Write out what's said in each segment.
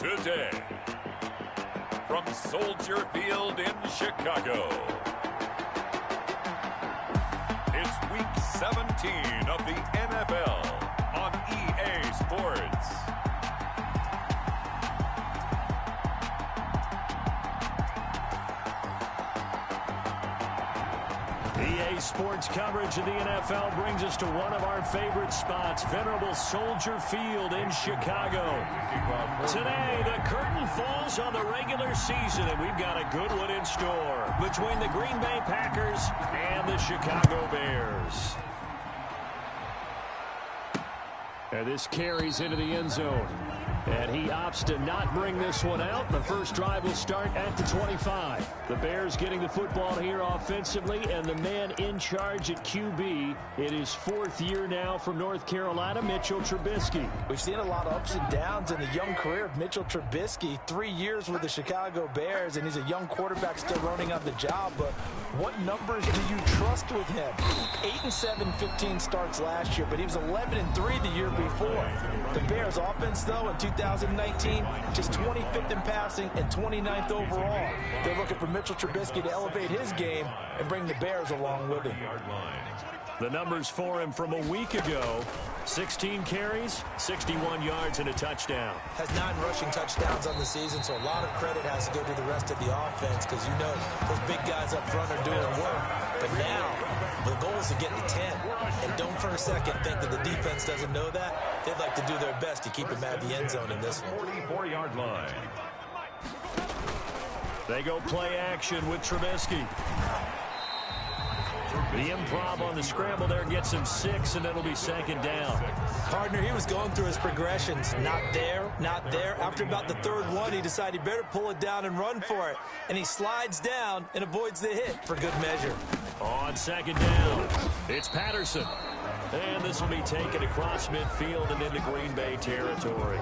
today. From Soldier Field in Chicago, it's Week 17 of the NFL on EA Sports. EA Sports coverage of the NFL brings us to one of our favorite spots, venerable Soldier Field in Chicago. Today, the curtain falls on the regular season, and we've got a good one in store between the Green Bay Packers and the Chicago Bears. And this carries into the end zone. And he opts to not bring this one out. The first drive will start at the 25. The Bears getting the football here offensively, and the man in charge at QB. It is fourth year now from North Carolina, Mitchell Trubisky. We've seen a lot of ups and downs in the young career of Mitchell Trubisky. 3 years with the Chicago Bears, and he's a young quarterback still running on the job. But what numbers do you trust with him? 8-7, 15 starts last year, but he was 11-3 the year before. The Bears offense, though, in 2019, just 25th in passing and 29th overall. They're looking for Mitchell Trubisky to elevate his game and bring the Bears along with him. The numbers for him from a week ago: 16 carries, 61 yards, and a touchdown. Has 9 rushing touchdowns on the season, so a lot of credit has to go to the rest of the offense, because you know those big guys up front are doing work. But now, the goal is to get to 10. And don't for a second think that the defense doesn't know that. They'd like to do their best to keep him out of the end zone in this one. 44-yard line. They go play action with Trubisky. The improv on the scramble there gets him 6, and it'll be second down. Partner, he was going through his progressions. Not there, not there. After about the third one, he decided he better pull it down and run for it. And he slides down and avoids the hit for good measure. On second down, it's Patterson. And this will be taken across midfield and into Green Bay territory.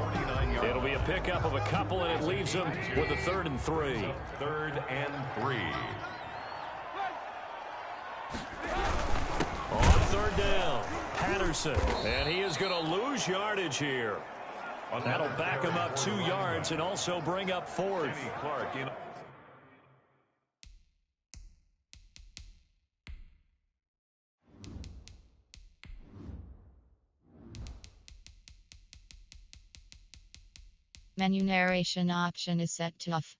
It'll be a pickup of a couple, and it leaves them with a 3rd and 3. 3rd and 3. On 3rd down, Patterson. And he is going to lose yardage here. That'll back him up 2 yards and also bring up 4th. Menu narration option is set to off.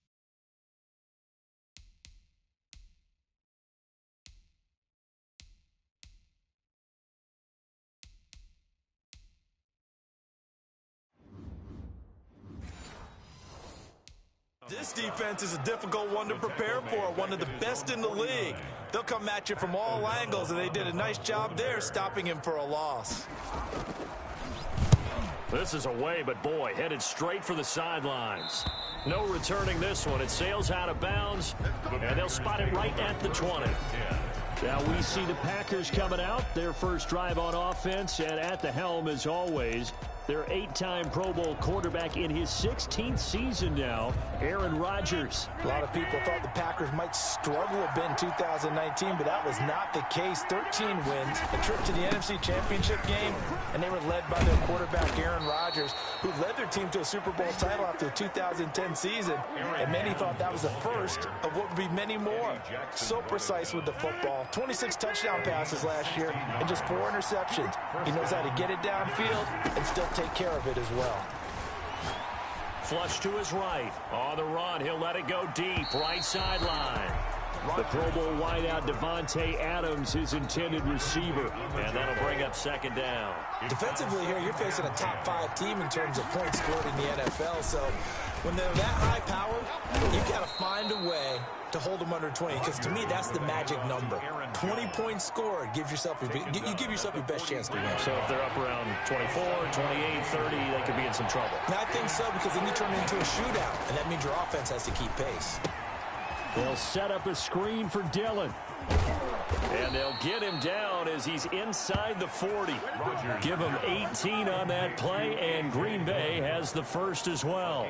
This defense is a difficult one to prepare for, one of the best in the league. They'll come at you from all angles, and they did a nice job there stopping him for a loss. This is away, but boy, headed straight for the sidelines. No returning this one. It sails out of bounds, and they'll spot it right at the 20. Now we see the Packers coming out, their first drive on offense, and at the helm, as always, their 8-time Pro Bowl quarterback in his 16th season now, Aaron Rodgers. A lot of people thought the Packers might struggle a bit in 2019, but that was not the case. 13 wins, a trip to the NFC Championship game, and they were led by their quarterback, Aaron Rodgers, who led their team to a Super Bowl title after the 2010 season, and many thought that was the first of what would be many more. So precise with the football. 26 touchdown passes last year and just 4 interceptions. He knows how to get it downfield and still take care of it as well. Flush to his right. On the run, he'll let it go deep. Right sideline. The Pro Bowl wideout Devontae Adams, his intended receiver. And that'll bring up second down. Defensively here, you're facing a top 5 team in terms of points scored in the NFL. So when they're that high powered, you've got to find a way to hold them under 20, because to me that's the magic number. 20 points scored gives yourself you give yourself your best chance to win. So if they're up around 24, 28, 30, they could be in some trouble. And I think so, because then you turn it into a shootout, and that means your offense has to keep pace. They'll set up a screen for Dillon. And they'll get him down as he's inside the 40. Give him 18 on that play, and Green Bay has the first as well.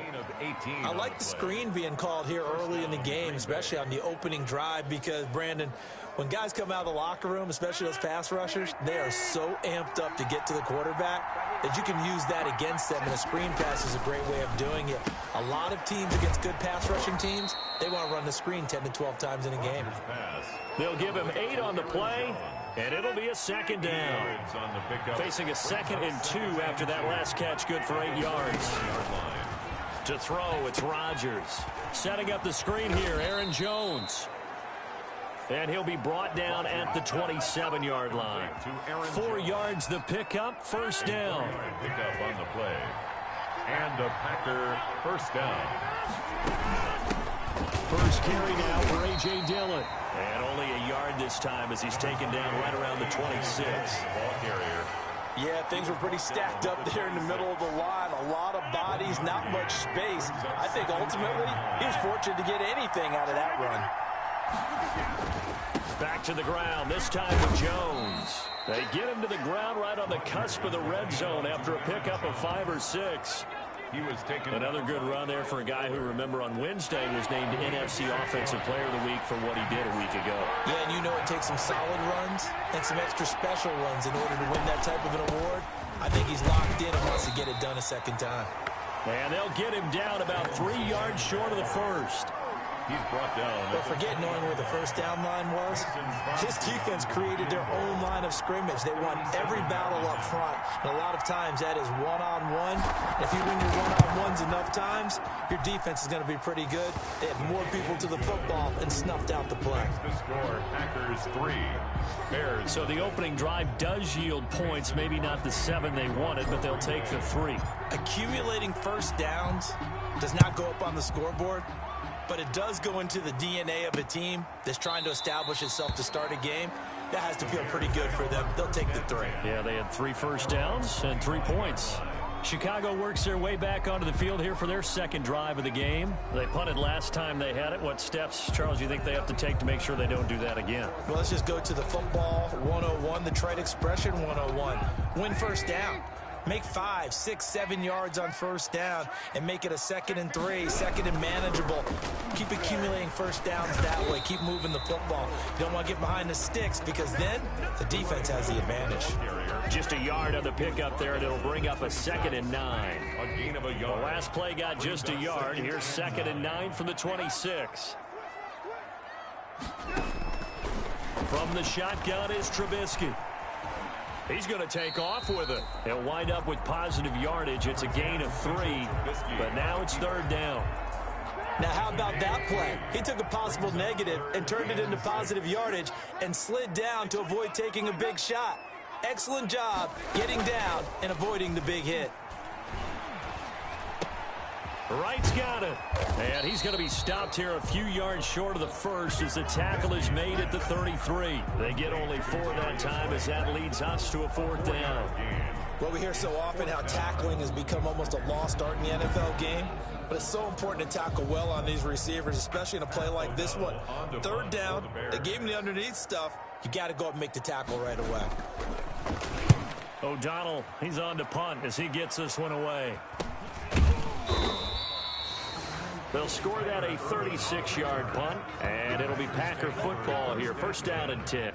I like the screen being called here early in the game, especially on the opening drive, because, Brandon, when guys come out of the locker room, especially those pass rushers, they are so amped up to get to the quarterback. that you can use that against them, and a screen pass is a great way of doing it. A lot of teams against good pass rushing teams, they want to run the screen 10 to 12 times in a game. They'll give him 8 on the play, and it'll be a second down. Facing a 2nd and 2 after that last catch, good for 8 yards. To throw, it's Rodgers. Setting up the screen here, Aaron Jones. And he'll be brought down at the 27-yard line. 4 yards the pickup, first down. Pickup on the play. And a Packer first down. First carry now for A.J. Dillon. And only a yard this time as he's taken down right around the 26. Ball carrier. Yeah, things were pretty stacked up there in the middle of the line. A lot of bodies, not much space. I think ultimately he was fortunate to get anything out of that run. Back to the ground, this time with Jones. They get him to the ground right on the cusp of the red zone after a pickup of 5 or 6. He was taken. Another good run there for a guy who, remember, on Wednesday was named NFC Offensive Player of the Week for what he did a week ago. Yeah, and you know it takes some solid runs and some extra special runs in order to win that type of an award. I think he's locked in and wants to get it done a second time. And they'll get him down about 3 yards short of the first. He's brought down. But forget knowing where the first down line was. This defense created their own line of scrimmage. They won every battle up front. And a lot of times that is one-on-one. If you win your one-on-ones enough times, your defense is going to be pretty good. They had more people to the football and snuffed out the play. The score, Packers 3. Bears. So the opening drive does yield points. Maybe not the 7 they wanted, but they'll take the 3. Accumulating first downs does not go up on the scoreboard, but it does go into the DNA of a team that's trying to establish itself to start a game. That has to feel pretty good for them. They'll take the 3. Yeah, they had 3 first downs and 3 points. Chicago works their way back onto the field here for their second drive of the game. They punted last time they had it. What steps, Charles, do you think they have to take to make sure they don't do that again? Well, let's just go to the football 101, the trade expression 101. Win first down. Make 5, 6, 7 yards on first down and make it a 2nd and 3, 2nd and manageable. Keep accumulating first downs that way. Keep moving the football. You don't want to get behind the sticks because then the defense has the advantage. Just a yard on the pickup there, and it'll bring up a 2nd and 9. A gain of a yard. The last play got just a yard. Here's 2nd and 9 from the 26. From the shotgun is Trubisky. He's going to take off with it. He'll wind up with positive yardage. It's a gain of 3, but now it's 3rd down. Now, how about that play? He took a possible negative and turned it into positive yardage and slid down to avoid taking a big shot. Excellent job getting down and avoiding the big hit. Wright's got it. And he's going to be stopped here a few yards short of the first as the tackle is made at the 33. They get only 4 that time as that leads us to a 4th down. Well, we hear so often how tackling has become almost a lost art in the NFL game. But it's so important to tackle well on these receivers, especially in a play like this one. 3rd down, they gave him the underneath stuff. You got to go up and make the tackle right away. O'Donnell, he's on to punt as he gets this one away. They'll score that a 36-yard punt, and it'll be Packer football here. First down and 10.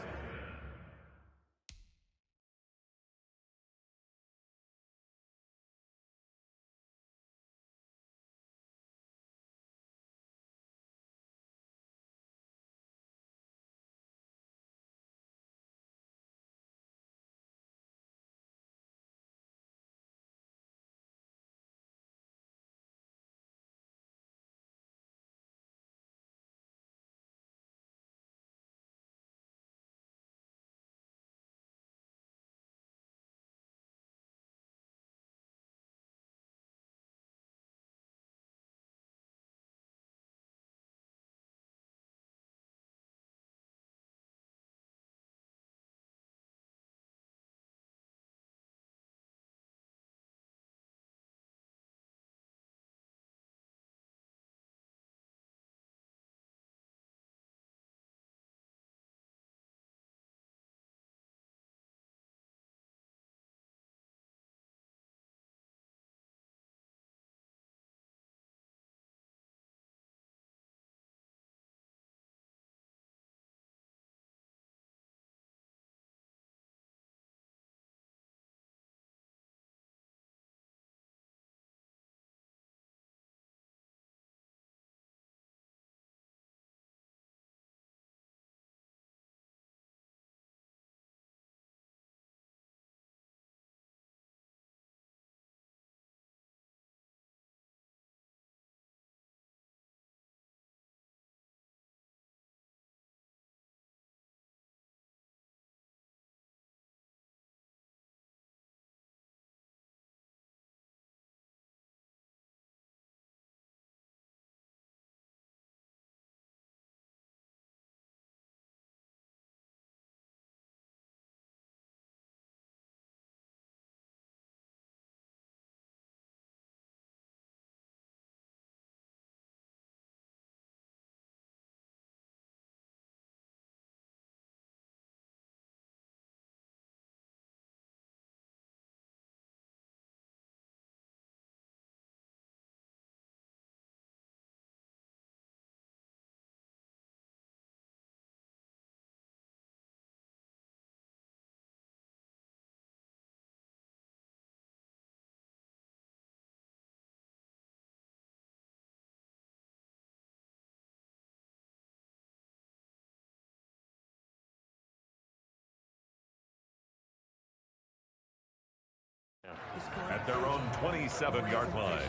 at their own 27-yard line.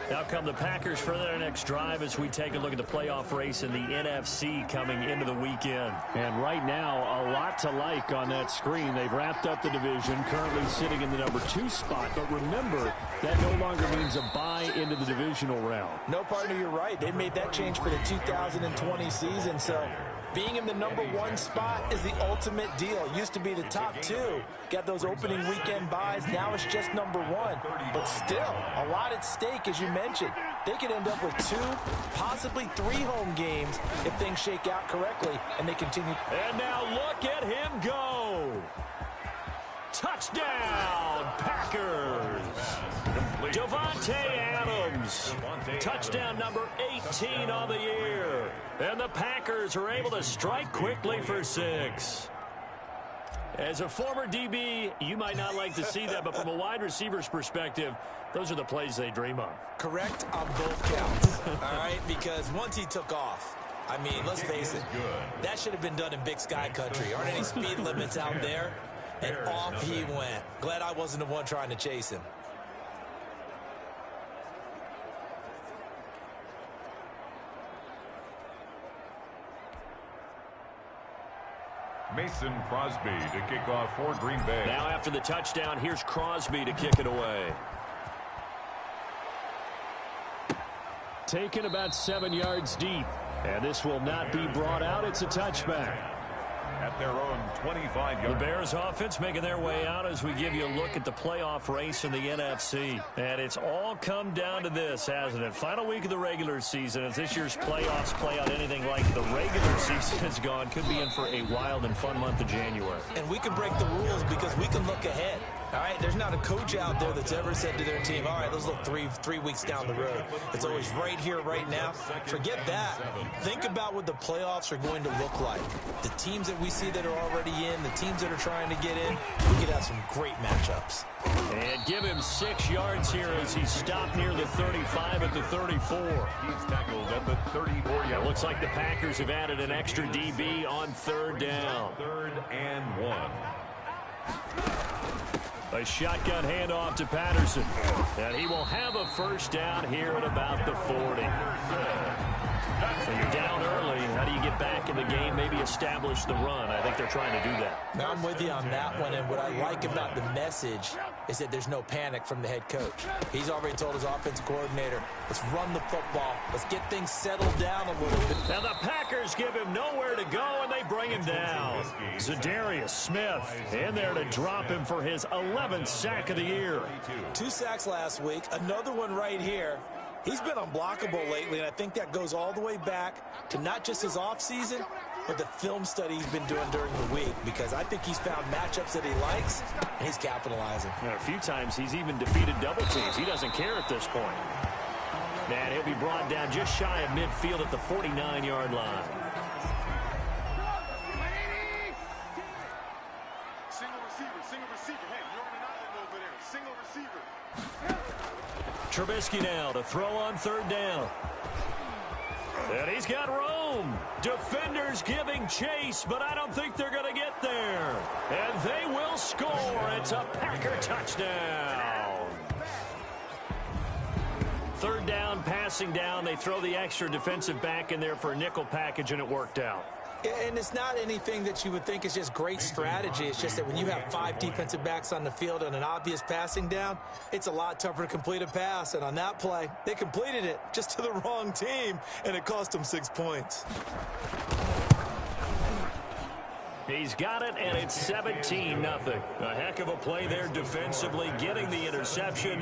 Now come the Packers for their next drive as we take a look at the playoff race in the NFC coming into the weekend. And right now, a lot to like on that screen. They've wrapped up the division, currently sitting in the number 2 spot. But remember, that no longer means a bye into the divisional round. No, partner, you're right. They made that change for the 2020 season, so being in the number 1 spot is the ultimate deal. It used to be the top 2. Got those opening weekend buys. Now it's just number 1. But still, a lot at stake, as you mentioned. They could end up with 2, possibly 3 home games if things shake out correctly and they continue. And now look at him go. Touchdown, Packers. Devontae Adams. Touchdown number 18 on the year. And the Packers are able to strike quickly for 6. As a former DB, you might not like to see that, but from a wide receiver's perspective, those are the plays they dream of. Correct on both counts, all right? Because once he took off, I mean, let's face it, that should have been done in Big Sky Country. Aren't any speed limits out there? And off he went. Glad I wasn't the one trying to chase him. Mason Crosby to kick off for Green Bay. Now after the touchdown, here's Crosby to kick it away. Taken about 7 yards deep. And this will not be brought out. It's a touchback. At their own 25-yard. The Bears offense making their way out as we give you a look at the playoff race in the NFC. And it's all come down to this, hasn't it? Final week of the regular season. As this year's playoffs play out anything like the regular season has gone, could be in for a wild and fun month of January. And we can break the rules because we can look ahead. All right, there's not a coach out there that's ever said to their team, all right, let's look three weeks down the road. It's always right here, right now. Forget that. Think about what the playoffs are going to look like. The teams that we see that are already in, the teams that are trying to get in, we could have some great matchups. And give him 6 yards here as he's stopped near the 35 at the 34. He's tackled at the 34-yard. It looks like the Packers have added an extra DB on 3rd down. 3rd and 1. A shotgun handoff to Patterson. And he will have a 1st down here at about the 40. So you're down early. How do you get back in the game? Maybe establish the run. I think they're trying to do that. Now I'm with you on that one, and what I like about the message is that there's no panic from the head coach. He's already told his offensive coordinator, let's run the football. Let's get things settled down a little bit. Now the Packers give him nowhere to go, and they bring him down. Zadarius Smith in there to drop him for his 11th sack of the year. 2 sacks last week, another one right here. He's been unblockable lately, and I think that goes all the way back to not just his offseason, but the film study he's been doing during the week, because I think he's found matchups that he likes, and he's capitalizing. And a few times he's even defeated double teams. He doesn't care at this point. And he'll be brought down just shy of midfield at the 49-yard line. Trubisky now to throw on 3rd down. And he's got room. Defenders giving chase, but I don't think they're going to get there. And they will score. It's a Packer touchdown. 3rd down, passing down. They throw the extra defensive back in there for a nickel package, and it worked out. And it's not anything that you would think is just great strategy. It's just that when you have 5 defensive backs on the field and an obvious passing down, it's a lot tougher to complete a pass. And on that play, they completed it just to the wrong team, and it cost them 6 points. He's got it, and it's 17-0. A heck of a play there defensively, getting the interception,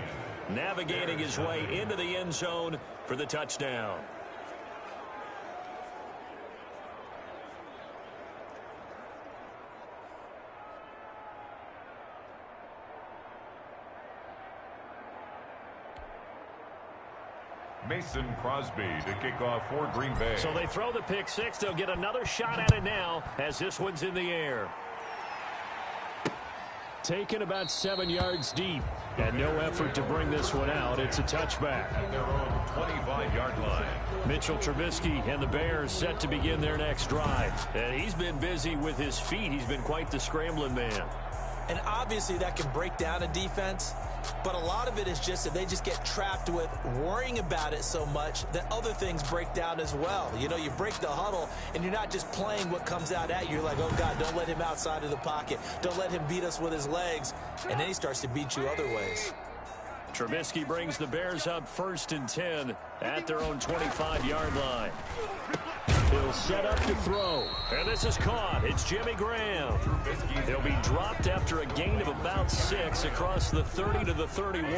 navigating his way into the end zone for the touchdown. Mason Crosby to kick off for Green Bay. So they throw the pick 6. They'll get another shot at it now as this one's in the air. Taken about 7 yards deep. And no effort to bring this one out. It's a touchback. At their own 25-yard line. Mitchell Trubisky and the Bears set to begin their next drive. And he's been busy with his feet. He's been quite the scrambling man. And obviously that can break down a defense, but a lot of it is just that they just get trapped with worrying about it so much that other things break down as well. You know, you break the huddle, and you're not just playing what comes out at you. You're like, oh, God, don't let him outside of the pocket. Don't let him beat us with his legs. And then he starts to beat you other ways. Trubisky brings the Bears up 1st and 10 at their own 25-yard line. He'll set up to throw. And this is caught. It's Jimmy Graham. He'll be dropped after a gain of about 6 across the 30 to the 31.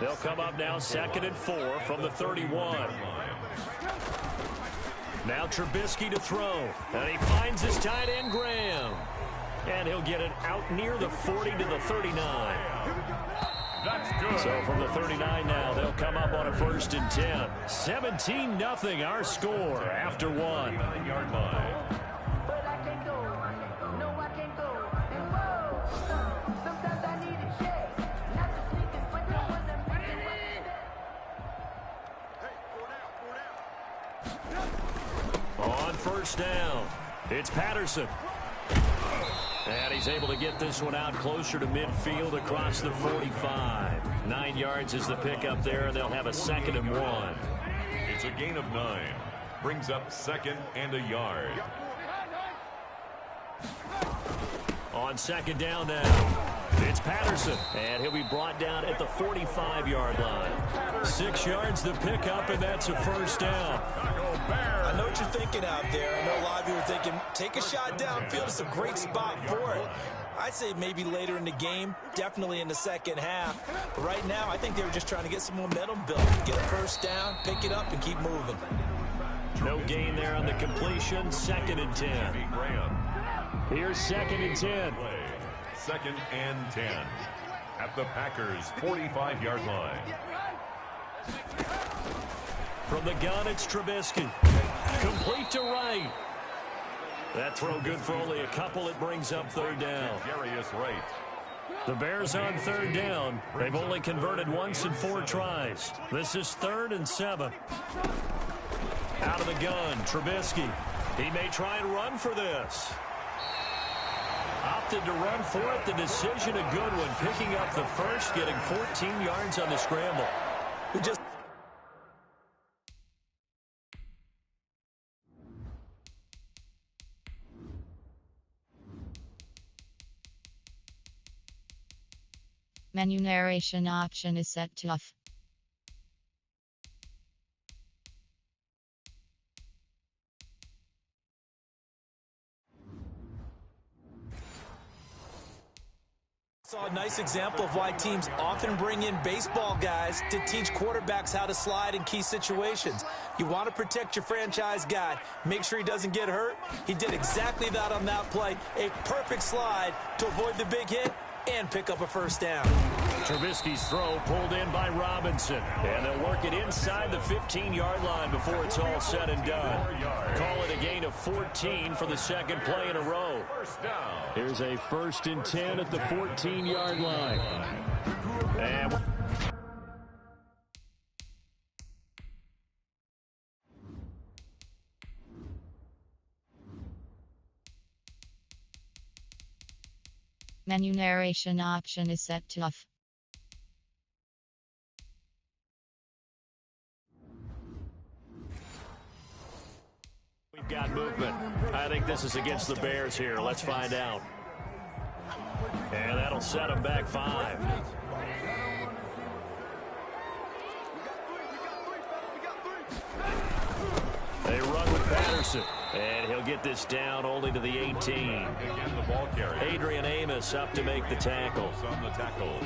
They'll come up now 2nd and 4 from the 31. Now Trubisky to throw. And he finds his tight end, Graham. And he'll get it out near the 40 to the 39. That's good. So from the 39 now, they'll come up on a 1st and 10. 17-0 our score after 1. 9-yard line. But I can't go. No, I can't go. And whoa, sometimes I need a check. Not the sneakers, but the ones that make it. On 1st down, it's Patterson. And he's able to get this one out closer to midfield across the 45. 9 yards is the pickup there, and they'll have a 2nd and 1. It's a gain of 9. Brings up 2nd and a yard. On 2nd down now, it's Patterson. And he'll be brought down at the 45-yard line. 6 yards the pickup, and that's a 1st down. I know what you're thinking out there. I know a lot of you are thinking, take a shot downfield. It's a great spot for it. I'd say maybe later in the game, definitely in the second half. But right now, I think they were just trying to get some momentum built. Get a 1st down, pick it up, and keep moving. No gain there on the completion. 2nd and 10. Here's 2nd and 10. 2nd and 10 at the Packers' 45-yard line. From the gun, it's Trubisky. Complete to right. That throw good for only a couple. It brings up 3rd down. Darius Wright. The Bears on 3rd down. They've only converted once in 4 tries. This is 3rd and 7. Out of the gun, Trubisky. He may try and run for this. Opted to run for it. The decision a good one. Picking up the 1st, getting 14 yards on the scramble. We just Menu narration option is set to off. Saw a nice example of why teams often bring in baseball guys to teach quarterbacks how to slide in key situations. You want to protect your franchise guy. Make sure he doesn't get hurt. He did exactly that on that play. A perfect slide to avoid the big hit and pick up a 1st down. Trubisky's throw pulled in by Robinson. And they'll work it inside the 15-yard line before it's all said and done. Call it a gain of 14 for the 2nd play in a row. Here's a 1st and 10 at the 14-yard line. And Menu narration option is set to off. we've got movement. I think this is against the Bears here. Let's find out. And that'll set them back 5. They run with Patterson. And he'll get this down only to the 18. Again, the ball carrier. Adrian Amos up to make the tackle. On the tackle.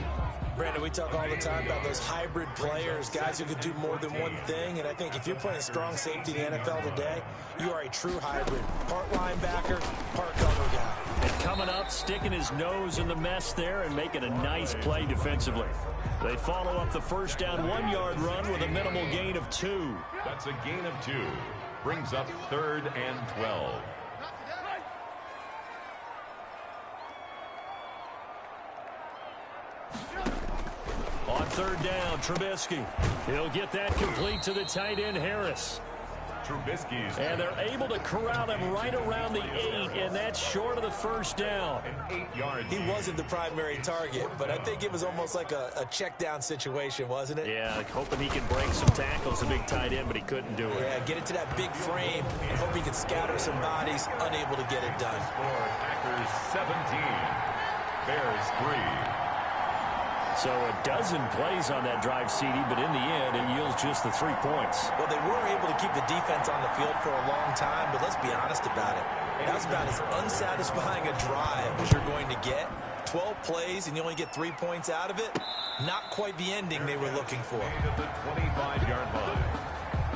Brandon, we talk all the time about those hybrid players, guys who could do more than one thing. And I think if you're playing strong safety in the NFL today, you are a true hybrid. Part linebacker, part cover guy. And coming up, sticking his nose in the mess there and making a nice play defensively. They follow up the 1st down 1-yard run with a minimal gain of 2. That's a gain of 2. Brings up 3rd and 12. On 3rd down, Trubisky. He'll get that complete to the tight end, Harris. Trubisky's. And they're able to corral him right around the 8, and that's short of the first down. 8 yards. He wasn't the primary target, but I think it was almost like a check down situation, wasn't it? Yeah, hoping he can break some tackles, a big tight end, but he couldn't do it. Yeah, get it to that big frame and hope he can scatter some bodies, unable to get it done. Score Packers 17, Bears 3. So a dozen plays on that drive, CD, but in the end, it yields just the 3 points. Well, they were able to keep the defense on the field for a long time, but let's be honest about it. That was about as unsatisfying a drive as you're going to get. 12 plays, and you only get 3 points out of it. Not quite the ending they were looking for. At the 25-yard line.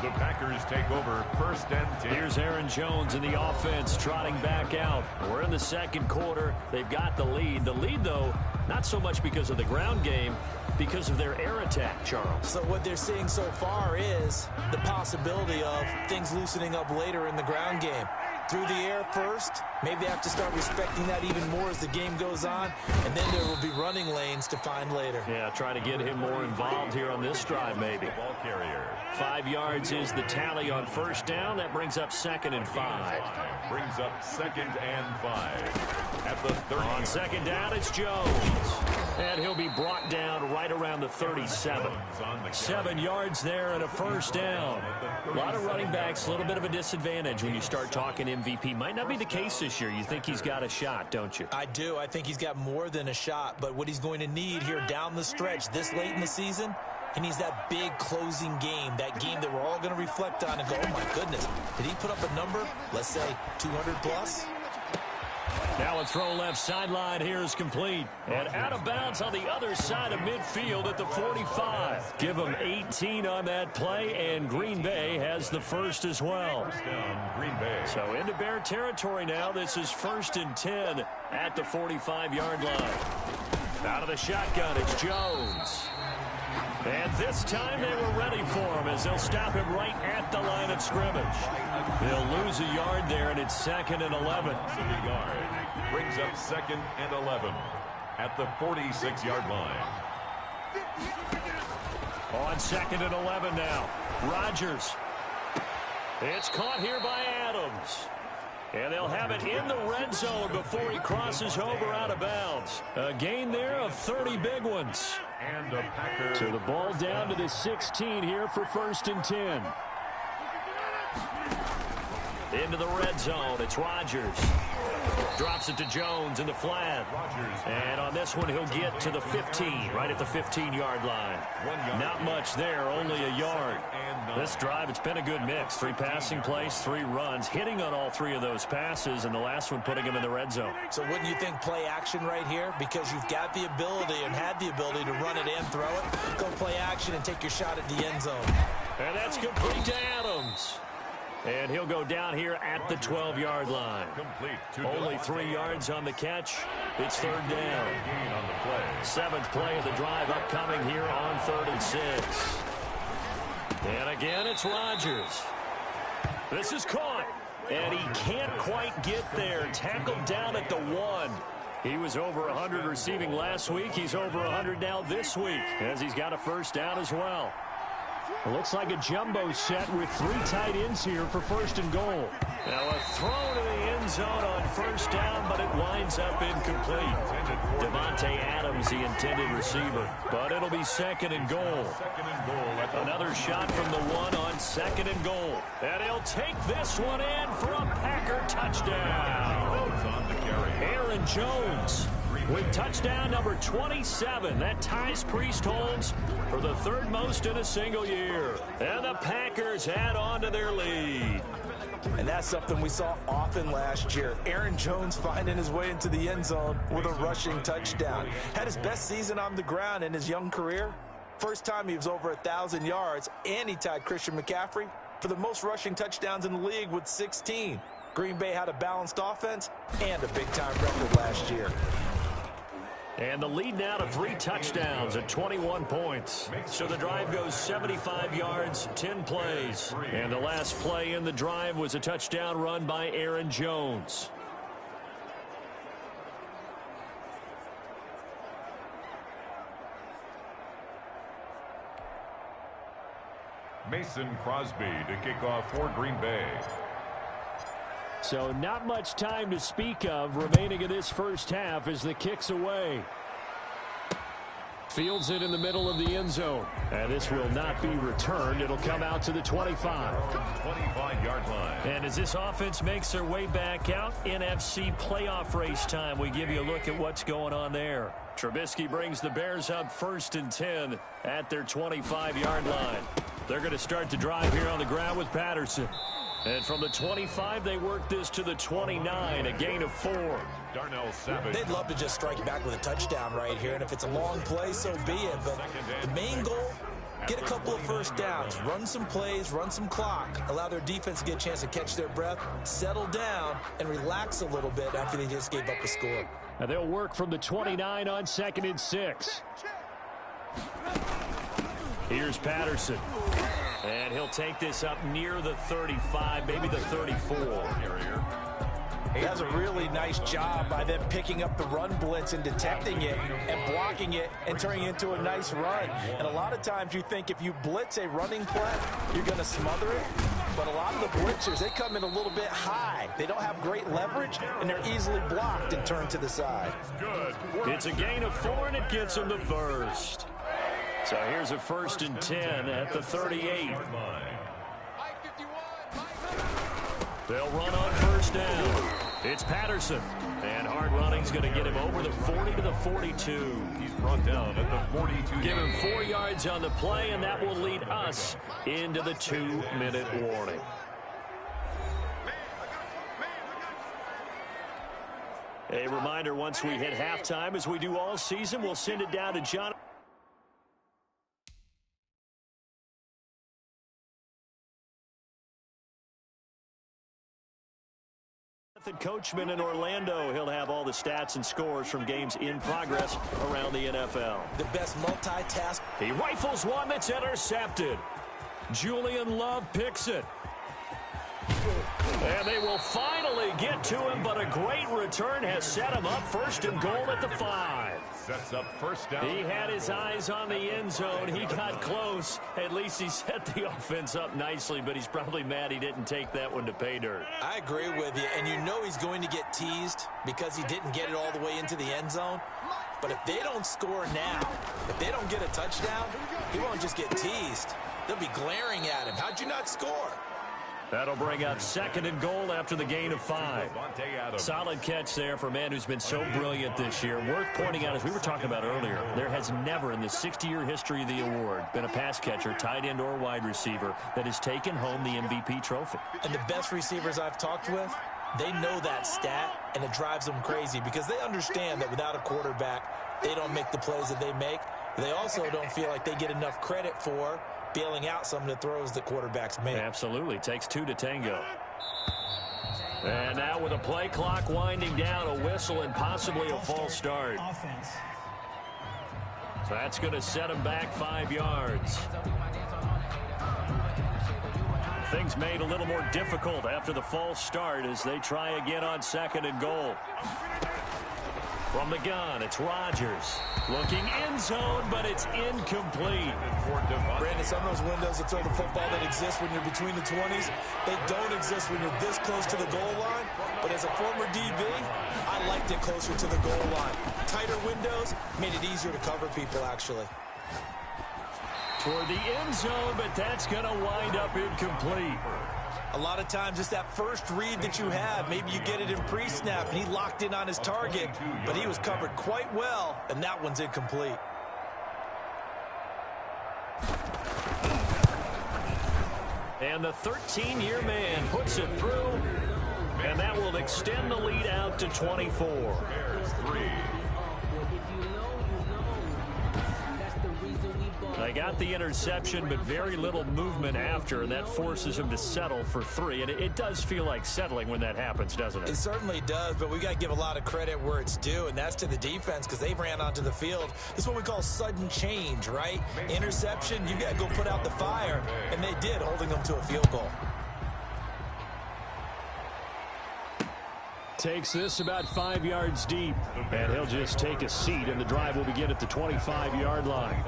The Packers take over 1st and 10. Here's Aaron Jones in the offense trotting back out. We're in the second quarter. They've got the lead. The lead, though, not so much because of the ground game, because of their air attack, Charles. So what they're seeing so far is the possibility of things loosening up later in the ground game. Through the air first, maybe they have to start respecting that even more as the game goes on, and then there will be running lanes to find later. Yeah, try to get him more involved here on this drive, maybe. Ball carrier. 5 yards is the tally on first down. That brings up 2nd and 5. Brings up 2nd and 5. At the 30. On 2nd down, it's Jones. And he'll be brought down right around the 37. 7 yards there and a first down. A lot of running backs, a little bit of a disadvantage when you start talking MVP. Might not be the case this year. You think he's got a shot, don't you? I do. I think he's got more than a shot, but what he's going to need here down the stretch this late in the season, he needs that big closing game, that game that we're all going to reflect on and go, oh my goodness, did he put up a number, let's say 200 plus? Now a throw left sideline here is complete. And out of bounds on the other side of midfield at the 45. Give them 18 on that play, and Green Bay has the first as well. Green Bay. So into Bear territory now. This is 1st and 10 at the 45-yard line. Out of the shotgun, it's Jones. And this time they were ready for him as they'll stop him right at the line of scrimmage. They'll lose a yard there, and it's 2nd and 11. A yard. Brings up 2nd and 11 at the 46-yard line. On 2nd and 11 now. Rodgers. It's caught here by Adams. And they'll have it in the red zone before he crosses over out of bounds. A gain there of 30 big ones. And the Packers. So the ball down to the 16 here for 1st and 10. Into the red zone, it's Rodgers. Drops it to Jones in the flat. And on this one, he'll get to the 15, right at the 15-yard line. Not much there, only a yard. This drive, it's been a good mix. 3 passing plays, 3 runs, hitting on all 3 of those passes, and the last one putting him in the red zone. So wouldn't you think play action right here? Because you've got the ability and had the ability to run it and throw it. Go play action and take your shot at the end zone. And that's complete to Adams. And he'll go down here at the 12-yard line. Only 3 yards on the catch. It's 3rd down. 7th play of the drive upcoming here on 3rd and 6. And again, it's Rodgers. This is caught. And he can't quite get there. Tackled down at the 1. He was over 100 receiving last week. He's over 100 now this week, as he's got a first down as well. It looks like a jumbo set with 3 tight ends here for 1st and goal. Now a throw to the end zone on 1st down, but it winds up incomplete. Devontae Adams, the intended receiver. But it'll be 2nd and goal. Another shot from the 1 on 2nd and goal. And he'll take this one in for a Packer touchdown. Aaron Jones with touchdown number 27. That ties Priest-Holmes for the 3rd most in a single year. And the Packers add on to their lead. And that's something we saw often last year. Aaron Jones finding his way into the end zone with a rushing touchdown. Had his best season on the ground in his young career. First time he was over 1,000 yards, and he tied Christian McCaffrey for the most rushing touchdowns in the league with 16. Green Bay had a balanced offense and a big-time record last year. And the lead now to 3 touchdowns at 21 points. So the drive goes 75 yards, 10 plays. And the last play in the drive was a touchdown run by Aaron Jones. Mason Crosby to kick off for Green Bay. So not much time to speak of remaining in this first half as the kick's away. Fields it in the middle of the end zone. And this will not be returned. It'll come out to the 25. 25-yard line. And as this offense makes their way back out, NFC playoff race time, we give you a look at what's going on there. Trubisky brings the Bears up 1st and 10 at their 25-yard line. They're going to start the drive here on the ground with Patterson. And from the 25, they work this to the 29, a gain of 4. Darnell Savage. They'd love to just strike back with a touchdown right here, and if it's a long play, so be it. But the main goal, get a couple of first downs, run some plays, run some clock, allow their defense to get a chance to catch their breath, settle down, and relax a little bit after they just gave up a score. And they'll work from the 29 on 2nd and 6. Here's Patterson. And he'll take this up near the 35, maybe the 34. That's a really nice job by them picking up the run blitz and detecting it and blocking it and turning it into a nice run. And a lot of times you think if you blitz a running play, you're going to smother it. But a lot of the blitzers, they come in a little bit high. They don't have great leverage, and they're easily blocked and turned to the side. It's a gain of 4, and it gets them the first. So here's a 1st and 10 at the 38. They'll run on 1st down. It's Patterson. And hard running's going to get him over the 40 to the 42. He's brought down at the 42. Give him 4 yards on the play, and that will lead us into the 2-minute warning. A reminder, once we hit halftime, as we do all season, we'll send it down to John. Coachman in Orlando. He'll have all the stats and scores from games in progress around the NFL. The best multitask. He rifles one that's intercepted. Julian Love picks it. And they will finally get to him, but a great return has set him up 1st and goal at the 5. Sets up 1st down. He had his eyes on the end zone. He got close. At least he set the offense up nicely, but he's probably mad he didn't take that one to pay dirt. I agree with you, and you know he's going to get teased because he didn't get it all the way into the end zone. But if they don't score now, if they don't get a touchdown, he won't just get teased. They'll be glaring at him. How'd you not score? That'll bring up 2nd and goal after the gain of 5. Solid catch there for a man who's been so brilliant this year. Worth pointing out, as we were talking about earlier, there has never in the 60-year history of the award been a pass catcher, tight end or wide receiver that has taken home the MVP trophy. And the best receivers I've talked with, they know that stat, and it drives them crazy because they understand that without a quarterback, they don't make the plays that they make. They also don't feel like they get enough credit for bailing out some of the throws that quarterbacks make. Absolutely. Takes 2 to tango. And now with a play clock winding down, a whistle and possibly a false start. So that's going to set him back 5 yards. Things made a little more difficult after the false start as they try again on 2nd and goal. From the gun, it's Rodgers. Looking end zone, but it's incomplete. Brandon, some of those windows that throw the football that exist when you're between the 20s, they don't exist when you're this close to the goal line. But as a former DB, I liked it closer to the goal line. Tighter windows made it easier to cover people, actually. Toward the end zone, but that's going to wind up incomplete. A lot of times it's that first read that you have. Maybe you get it in pre-snap, and he locked in on his target, but he was covered quite well, and that one's incomplete. And the 13-year man puts it through, and that will extend the lead out to 24. Bears 3. They got the interception, but very little movement after, and that forces him to settle for 3. And it does feel like settling when that happens, doesn't it? It certainly does, but we got to give a lot of credit where it's due, and that's to the defense because they ran onto the field. This is what we call sudden change, right? Interception, you got to go put out the fire, and they did, holding them to a field goal. Takes this about 5 yards deep, and he'll just take a seat, and the drive will begin at the 25-yard line.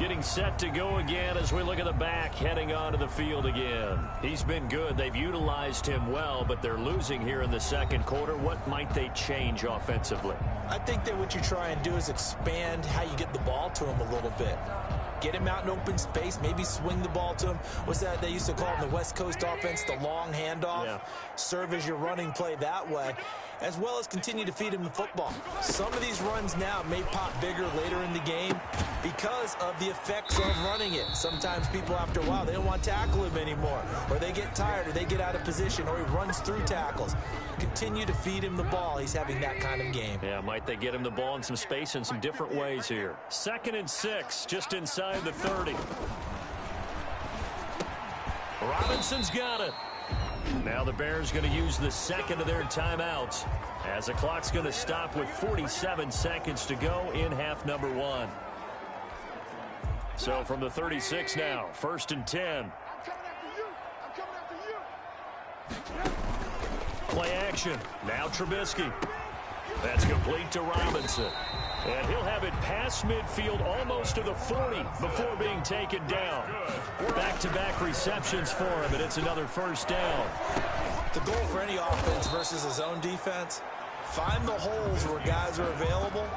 Getting set to go again as we look at the back heading onto the field again. He's been good. They've utilized him well, but they're losing here in the second quarter. What might they change offensively? I think that what you try and do is expand how you get the ball to him a little bit. Get him out in open space, maybe swing the ball to him. What's that they used to call in the West Coast offense, the long handoff? Yeah. Serve as your running play that way, as well as continue to feed him the football. Some of these runs now may pop bigger later in the game because of the effects of running it. Sometimes people, after a while, they don't want to tackle him anymore, or they get tired, or they get out of position, or he runs through tackles. Continue to feed him the ball. He's having that kind of game. Yeah, might they get him the ball in some space in some different ways here. 2nd and 6, just inside the 30. Robinson's got it. Now the Bears going to use the second of their timeouts as the clock's going to stop with 47 seconds to go in half number 1. So from the 36 now, 1st and 10. Play action. Now Trubisky. That's complete to Robinson. And he'll have it past midfield almost to the 40 before being taken down. Back-to-back receptions for him, and it's another first down. The goal for any offense versus his own defense, find the holes where guys are available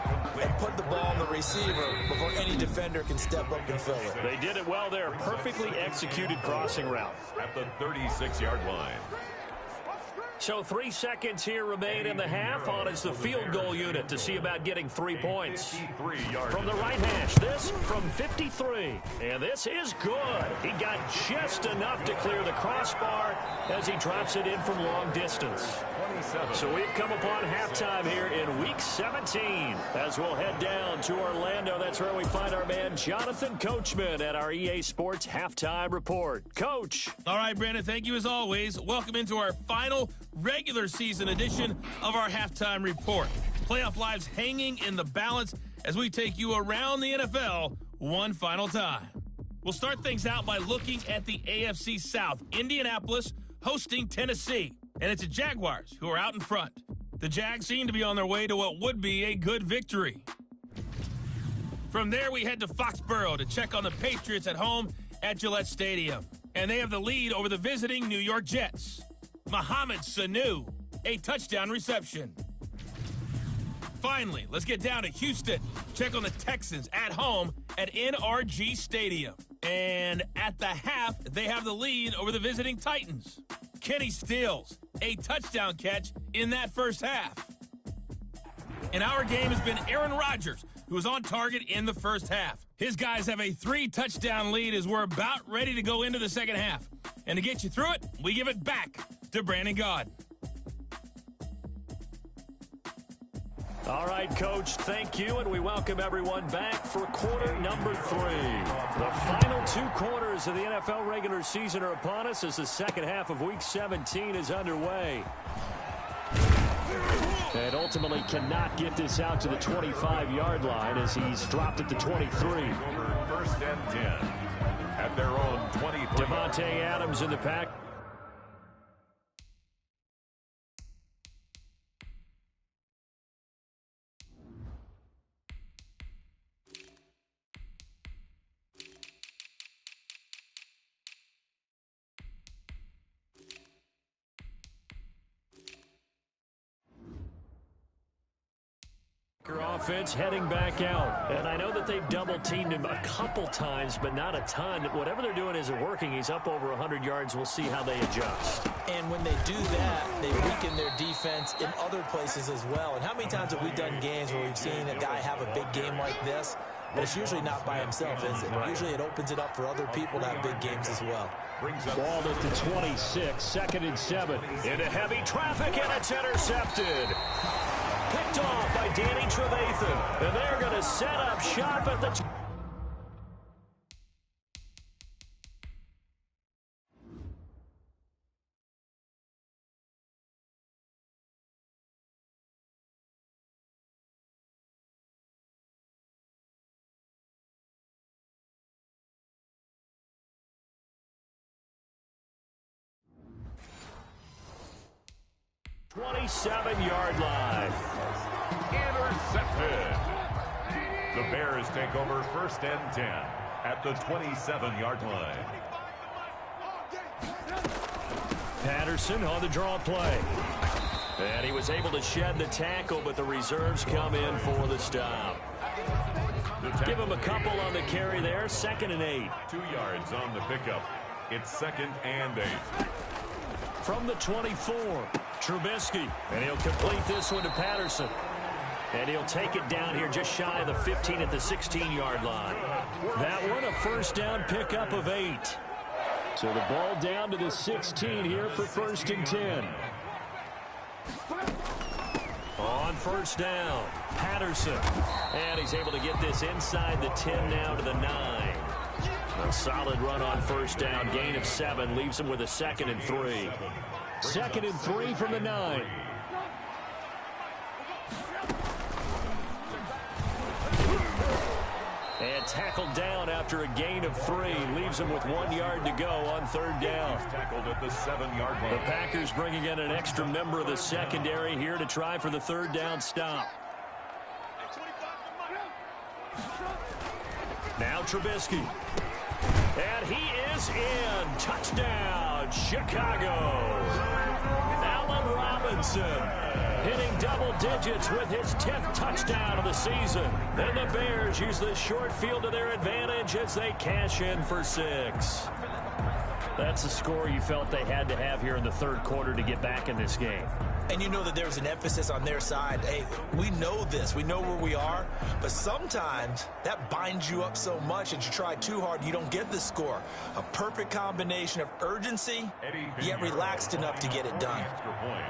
and put the ball on the receiver before any defender can step up and fill it. They did it well there. Perfectly executed crossing route. At the 36-yard line. So 3 seconds here remain in the half. On is the field goal unit to see about getting 3 points. From the right hash, this from 53. And this is good. He got just enough to clear the crossbar as he drops it in from long distance. So we've come upon halftime here in Week 17 as we'll head down to Orlando. That's where we find our man Jonathan Coachman at our EA Sports Halftime Report. Coach. All right, Brandon, thank you as always. Welcome into our final regular season edition of our Halftime Report. Playoff lives hanging in the balance as we take you around the NFL one final time. We'll start things out by looking at the AFC South. Indianapolis hosting Tennessee. And it's the Jaguars who are out in front. The Jags seem to be on their way to what would be a good victory. From there, we head to Foxborough to check on the Patriots at home at Gillette Stadium. And they have the lead over the visiting New York Jets. Mohamed Sanu, a touchdown reception. Finally, let's get down to Houston. Check on the Texans at home at NRG Stadium. And at the half, they have the lead over the visiting Titans. Kenny Stills, a touchdown catch in that first half. And our game has been Aaron Rodgers, who was on target in the first half. His guys have a 3-touchdown lead as we're about ready to go into the second half. And to get you through it, we give it back to Brandon Gaud. All right, Coach, thank you, and we welcome everyone back for quarter number 3. The final 2 quarters of the NFL regular season are upon us as the second half of Week 17 is underway. And ultimately cannot get this out to the 25-yard line as he's dropped at the 23. Over 1st and 10 at their own 23. Devontae Adams in the pack. Offense heading back out. And I know that they've double-teamed him a couple times, but not a ton. Whatever they're doing isn't working. He's up over 100 yards. We'll see how they adjust. And when they do that, they weaken their defense in other places as well. And how many times have we done games where we've seen a guy have a big game like this? But it's usually not by himself, is it? Usually it opens it up for other people to have big games as well. Ball at the 26, 2nd and 7. Into heavy traffic, and it's intercepted. Picked off by Danny Trevathan. And they're going to set up shop at the... ...27-yard line. Intercepted. The Bears take over 1st and 10 at the 27-yard line. Patterson on the draw play. And he was able to shed the tackle, but the reserves come in for the stop. Give him a couple on the carry there. 2nd and 8. 2 yards on the pickup. It's 2nd and 8. From the 24, Trubisky. And he'll complete this one to Patterson. And he'll take it down here just shy of the 15 at the 16-yard line. That one a first down pickup of 8. So the ball down to the 16 here for 1st and 10. On first down, Patterson. And he's able to get this inside the 10 now to the 9. A solid run on first down. Gain of 7 leaves him with a 2nd and 3. 2nd and 3 from the 9. And tackled down after a gain of 3. Leaves him with 1 yard to go on 3rd down. He's tackled at the 7-yard line. The Packers bringing in an extra member of the secondary here to try for the 3rd down stop. Now Trubisky. And he is in. Touchdown, Chicago. Allen Robinson hitting double digits with his 10th touchdown of the season. And the Bears use the short field to their advantage as they cash in for 6. That's a score you felt they had to have here in the 3rd quarter to get back in this game. And you know that there was an emphasis on their side. Hey, we know this. We know where we are. But sometimes that binds you up so much that you try too hard, you don't get the score. A perfect combination of urgency, yet relaxed enough to get it done. Extra point.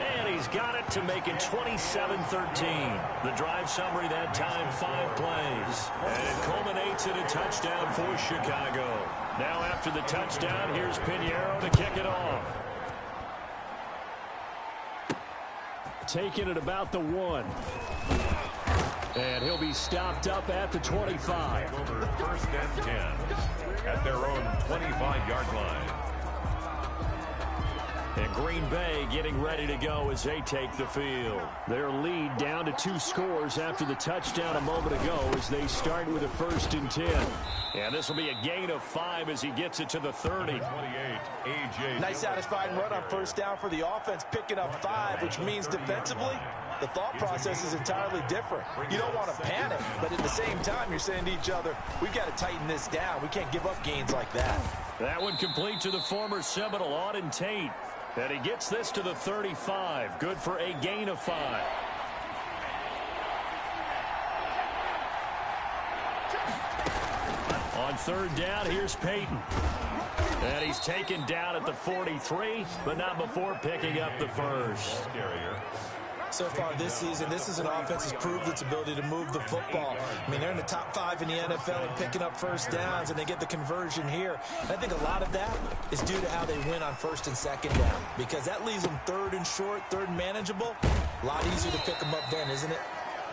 And he's got it to make it 27-13. The drive summary that time, 5 plays. And it culminates in a touchdown for Chicago. Now after the touchdown, here's Pinheiro to kick it off. Taking it about the 1. And he'll be stopped up at the 25. Over 1st and 10 at their own 25-yard line. And Green Bay getting ready to go as they take the field. Their lead down to 2 scores after the touchdown a moment ago as they start with a 1st and 10. And this will be a gain of 5 as he gets it to the 30. 28, A.J. Nice satisfying run on first down for the offense, picking up 5, which means defensively, the thought process is entirely different. You don't want to panic, but at the same time, you're saying to each other, we've got to tighten this down. We can't give up gains like that. That one complete to the former Seminole, Auden Tate. And he gets this to the 35. Good for a gain of 5. On 3rd down, here's Peyton. And he's taken down at the 43, but not before picking up the 1st. So far this season, this is an offense that's proved its ability to move the football. I mean, they're in the top 5 in the NFL and picking up first downs, and they get the conversion here. And I think a lot of that is due to how they win on 1st and 2nd down, because that leaves them 3rd and short, 3rd and manageable. A lot easier to pick them up then, isn't it?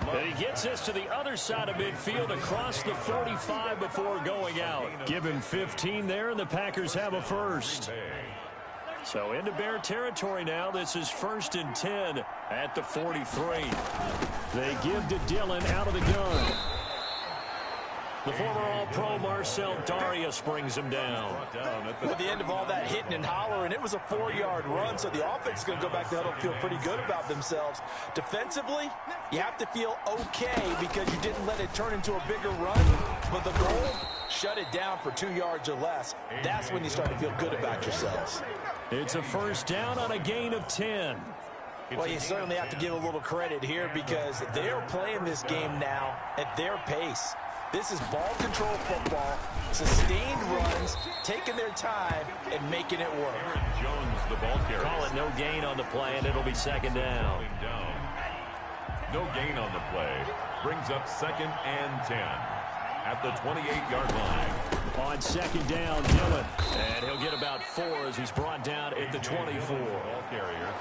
And he gets this to the other side of midfield across the 45 before going out. Give him 15 there, and the Packers have a 1st. So into Bear territory now. This is 1st and 10 at the 43. They give to Dillon out of the gun. The former All-Pro Marcel Darius brings him down. At the end of all that hitting and hollering, it was a 4-yard run, so the offense is going to go back to huddle and feel pretty good about themselves. Defensively, you have to feel okay because you didn't let it turn into a bigger run, but the goal, shut it down for 2 yards or less. That's when you start to feel good about yourselves. It's a 1st down on a gain of 10. Well, you certainly have to give a little credit here because they're playing this game now at their pace. This is ball control football, sustained runs, taking their time, and making it work. Jones, the ball carrier. Call it no gain on the play, and it'll be 2nd down. No gain on the play. Brings up 2nd and 10 at the 28-yard line. On 2nd down, Dillon. And he'll get about 4 as he's brought down at the 24. Ball carrier.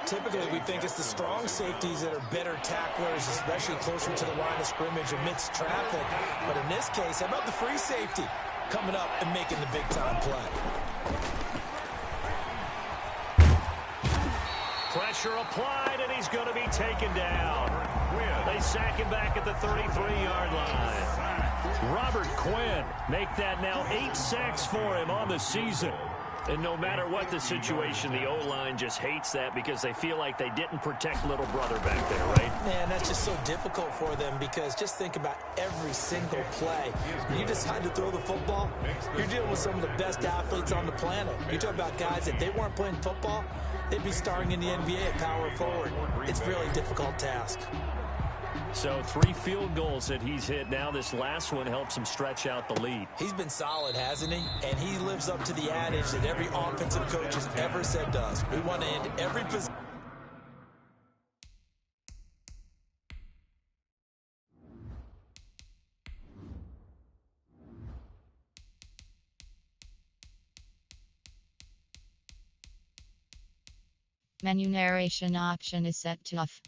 Typically, we think it's the strong safeties that are better tacklers, especially closer to the line of scrimmage amidst traffic. But in this case, how about the free safety coming up and making the big-time play? Pressure Pressure applied, and he's going to be taken down. They sack him back at the 33-yard line. Robert Quinn make that now 8 sacks for him on the season. And no matter what the situation, the O-line just hates that because they feel like they didn't protect little brother back there, right? Man, that's just so difficult for them because just think about every single play. When you decide to throw the football, you're dealing with some of the best athletes on the planet. You talk about guys that they weren't playing football, they'd be starring in the NBA at power forward. It's a really difficult task. So 3 field goals that he's hit now. This last one helps him stretch out the lead. He's been solid, hasn't he? And he lives up to the adage that every offensive coach has ever said to us. We want to end every position. Menu narration option is set to off.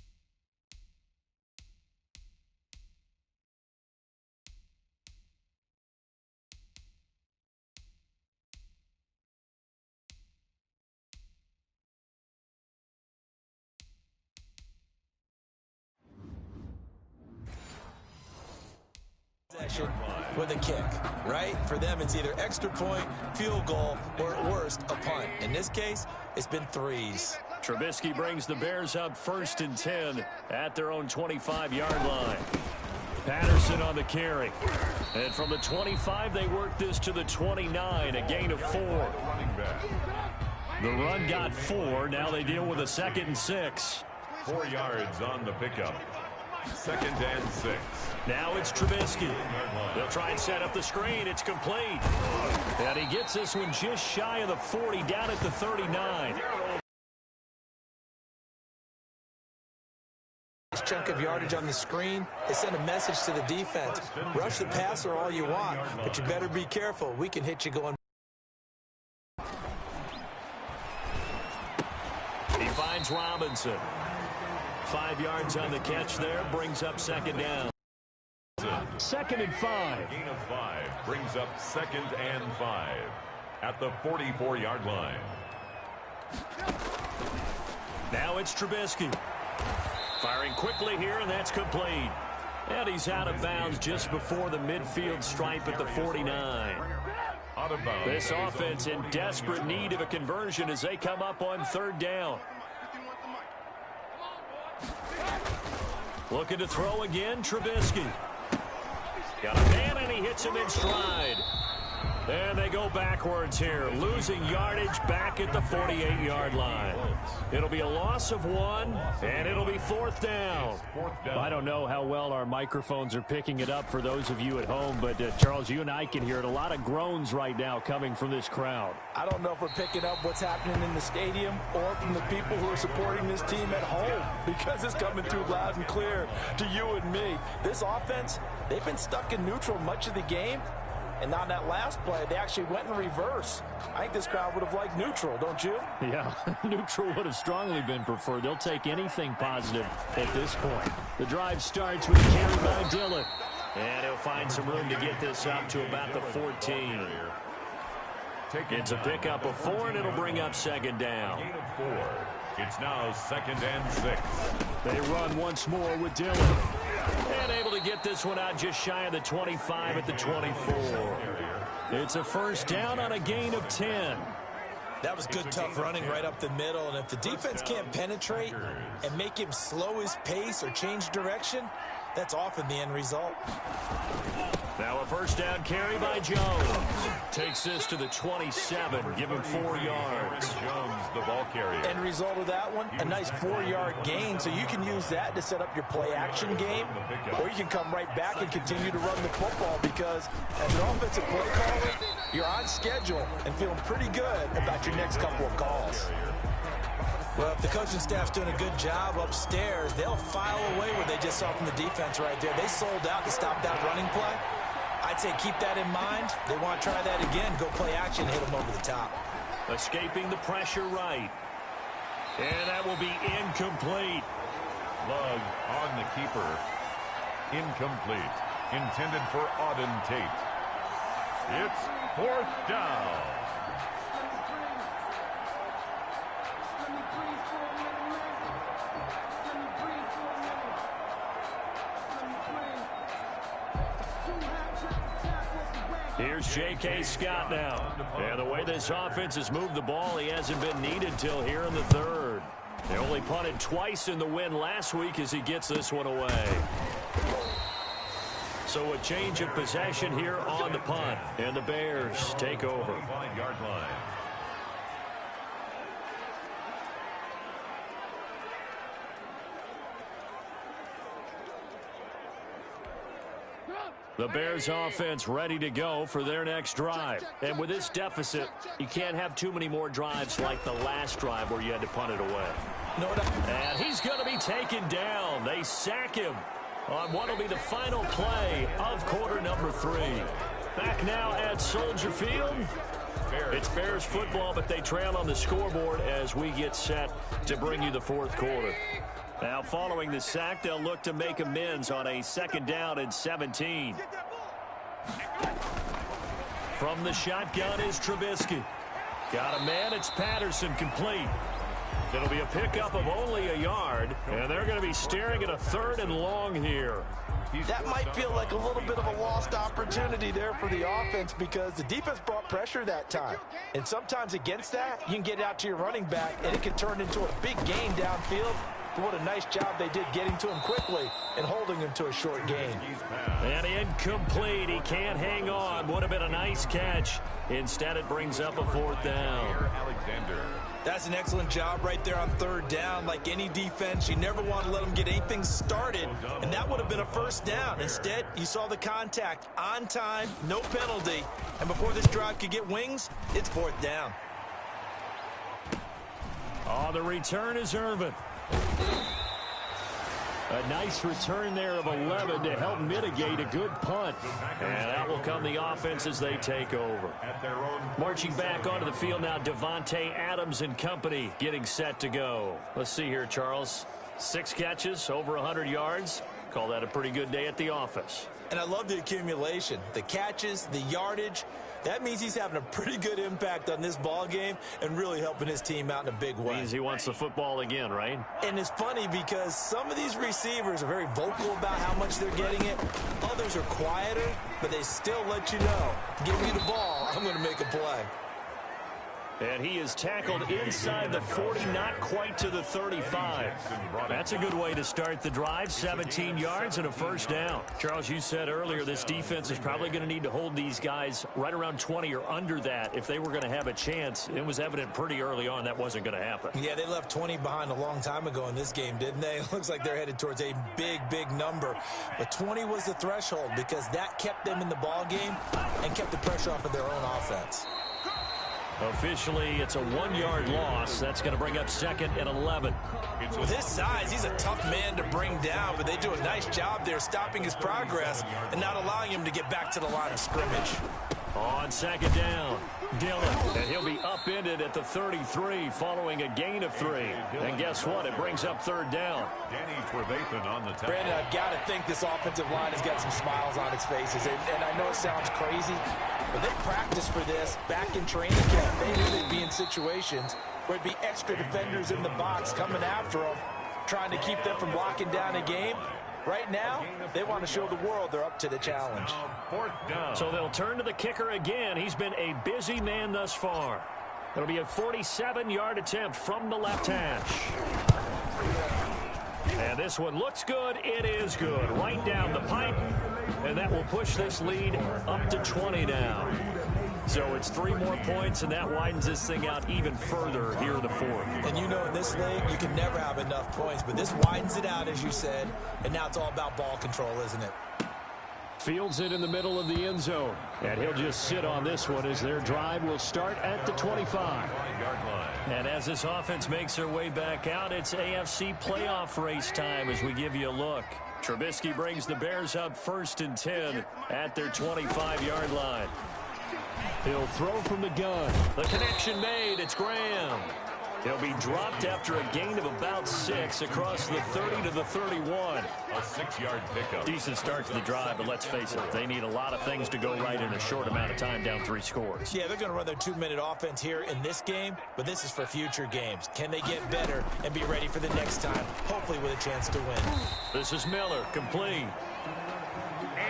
With a kick, right? For them, it's either extra point, field goal, or at worst, a punt. In this case, it's been 3s. Trubisky brings the Bears up 1st and 10 at their own 25-yard line. Patterson on the carry. And from the 25, they work this to the 29, a gain of 4. The run got 4. Now they deal with a 2nd and 6. 4 yards on the pickup. 2nd and 6. Now it's Trubisky. They'll try and set up the screen. It's complete. And he gets this one just shy of the 40, down at the 39. This chunk of yardage on the screen, they send a message to the defense. Rush the passer all you want, but you better be careful. We can hit you going. He finds Robinson. 5 yards on the catch there, brings up 2nd down. 2nd and 5. Gain of 5 brings up 2nd and 5 at the 44-yard line. Now it's Trubisky. Firing quickly here, and that's complete. And he's out of bounds just before the midfield stripe at the 49. Out of bounds. This offense in desperate need of a conversion as they come up on 3rd down. Looking to throw again, Trubisky. Got a man, and he hits him in stride. And they go backwards here, losing yardage back at the 48-yard line. It'll be a loss of 1, and it'll be 4th down. I don't know how well our microphones are picking it up for those of you at home, but Charles, you and I can hear it. A lot of groans right now coming from this crowd. I don't know if we're picking up what's happening in the stadium or from the people who are supporting this team at home, because it's coming through loud and clear to you and me. This offense, they've been stuck in neutral much of the game. And on that last play, they actually went in reverse. I think this crowd would have liked neutral, don't you? Yeah, neutral would have strongly been preferred. They'll take anything positive at this point. The drive starts with a carry by Dillon. And he'll find some room to get this up to about the 14. It's a pickup of 4, and it'll bring up 2nd down. Gain of 4. It's now 2nd and 6. They run once more with Dillon. And able to get this one out just shy of the 25 at the 24. It's a 1st down on a gain of 10. That was good, tough running right up the middle. And if the defense can't penetrate and make him slow his pace or change direction, that's often the end result. Now a 1st down carry by Jones. Takes this to the 27. Give him 4 yards. Jones, the ball carrier. End result of that one, a nice 4-yard gain. So you can use that to set up your play-action game, or you can come right back and continue to run the football, because as an offensive play caller, you're on schedule and feeling pretty good about your next couple of calls. Well, if the coaching staff's doing a good job upstairs, they'll file away what they just saw from the defense right there. They sold out to stop that running play. I'd say keep that in mind. They want to try that again. Go play action, hit them over the top. Escaping the pressure right. And that will be incomplete. Lug on the keeper. Incomplete. Intended for Auden Tate. It's 4th down. Here's J.K. Scott now. And the way this offense has moved the ball, he hasn't been needed till here in the third. They only punted twice in the win last week as he gets this one away. So a change of possession here on the punt. And the Bears take over. 5-yard line. The Bears offense ready to go for their next drive. And with this deficit, you can't have too many more drives like the last drive where you had to punt it away. And he's going to be taken down. They sack him on what will be the final play of quarter number 3. Back now at Soldier Field. It's Bears football, but they trail on the scoreboard as we get set to bring you the fourth quarter. Now, following the sack, they'll look to make amends on a 2nd down and 17. From the shotgun is Trubisky. Got a man, it's Patterson, complete. It'll be a pickup of only a yard, and they're going to be staring at a 3rd and long here. That might feel like a little bit of a lost opportunity there for the offense because the defense brought pressure that time. And sometimes against that, you can get out to your running back, and it can turn into a big gain downfield. But what a nice job they did getting to him quickly and holding him to a short gain. And incomplete. He can't hang on. Would have been a nice catch. Instead, it brings up a 4th down. That's an excellent job right there on 3rd down. Like any defense, you never want to let them get anything started, and that would have been a 1st down. Instead, you saw the contact on time, no penalty, and before this drive could get wings, it's 4th down. On the return is Irvin. A nice return there of 11 to help mitigate a good punt. And out will come the offense as they take over. Marching back onto the field now, Devontae Adams and company getting set to go. Let's see here, Charles. 6 catches, over 100 yards. Call that a pretty good day at the office. And I love the accumulation, the catches, the yardage. That means he's having a pretty good impact on this ball game and really helping his team out in a big way. Means he wants the football again, right? And it's funny because some of these receivers are very vocal about how much they're getting it. Others are quieter, but they still let you know, give me the ball, I'm going to make a play. And he is tackled inside the 40, not quite to the 35. That's a good way to start the drive. 17 yards and a 1st down. Charles, you said earlier this defense is probably going to need to hold these guys right around 20 or under that if they were going to have a chance. It was evident pretty early on that wasn't going to happen. Yeah, they left 20 behind a long time ago in this game, didn't they? It looks like they're headed towards a big, big number. But 20 was the threshold because that kept them in the ball game and kept the pressure off of their own offense. Officially, it's a 1-yard loss. That's going to bring up 2nd and 11. With his size, he's a tough man to bring down, but they do a nice job there stopping his progress and not allowing him to get back to the line of scrimmage. On 2nd down, Dillon, and he'll be upended at the 33 following a gain of 3. And guess what? It brings up 3rd down. Danny Trevathan on the tackle. Brandon, I've got to think this offensive line has got some smiles on its faces, and I know it sounds crazy, but they practiced for this back in training camp. They knew they'd be in situations where it'd be extra defenders in the box coming after them, trying to keep them from locking down a game. Right now, they want to show the world they're up to the challenge. 4th down. So they'll turn to the kicker again. He's been a busy man thus far. It'll be a 47-yard attempt from the left hash. And this one looks good. It is good. Right down the pipe. And that will push this lead up to 20 now. So it's 3 more points, and that widens this thing out even further here in the 4th. And you know in this league, you can never have enough points, but this widens it out, as you said, and now it's all about ball control, isn't it? Fields it in the middle of the end zone. And he'll just sit on this one as their drive will start at the 25. And as this offense makes their way back out, it's AFC playoff race time as we give you a look. Trubisky brings the Bears up 1st and 10 at their 25-yard line. He'll throw from the gun. The connection made. It's Graham. He'll be dropped after a gain of about 6 across the 30 to the 31. A 6-yard pickup. Decent start to the drive, but let's face it, they need a lot of things to go right in a short amount of time down 3 scores. Yeah, they're going to run their 2-minute offense here in this game, but this is for future games. Can they get better and be ready for the next time, hopefully with a chance to win? This is Miller, complete.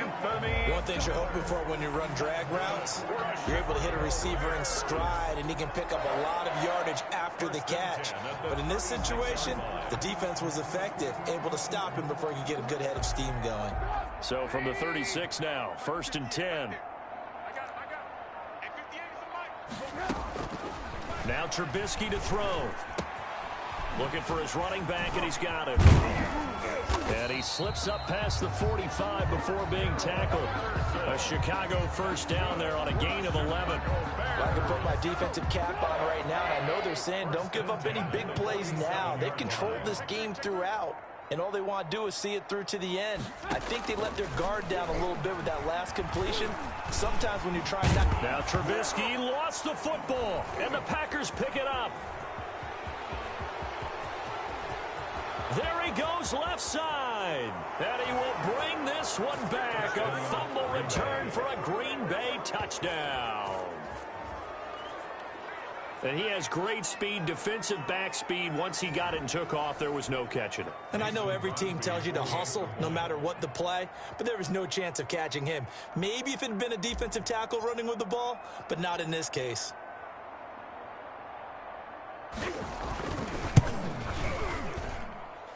And One thing you're hoping for when you run drag routes, you're able to hit a receiver in stride, and he can pick up a lot of yardage after the catch. But in this situation, the defense was effective, able to stop him before he could get a good head of steam going. So from the 36 now, 1st and 10. Now Trubisky to throw. Looking for his running back, and he's got it. And he slips up past the 45 before being tackled. A Chicago first down there on a gain of 11. I can put my defensive cap on right now, and I know they're saying don't give up any big plays now. They've controlled this game throughout, and all they want to do is see it through to the end. I think they let their guard down a little bit with that last completion. Sometimes when you try not... Now Trubisky lost the football, and the Packers pick it up. There he goes left side. And he will bring this one back. A fumble return for a Green Bay touchdown. And he has great speed, defensive back speed. Once he got it and took off, there was no catching it. And I know every team tells you to hustle no matter what the play, but there was no chance of catching him. Maybe if it had been a defensive tackle running with the ball, but not in this case.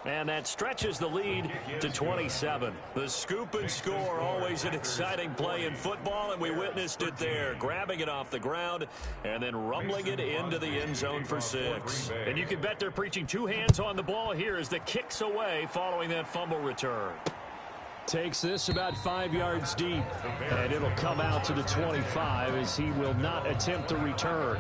And that stretches the lead to 27. The scoop and score, always an exciting play in football, and we witnessed it there. Grabbing it off the ground and then rumbling it into the end zone for 6. And you can bet they're preaching 2 hands on the ball here as the kick's away following that fumble return. Takes this about 5 yards deep, and it'll come out to the 25 as he will not attempt to return.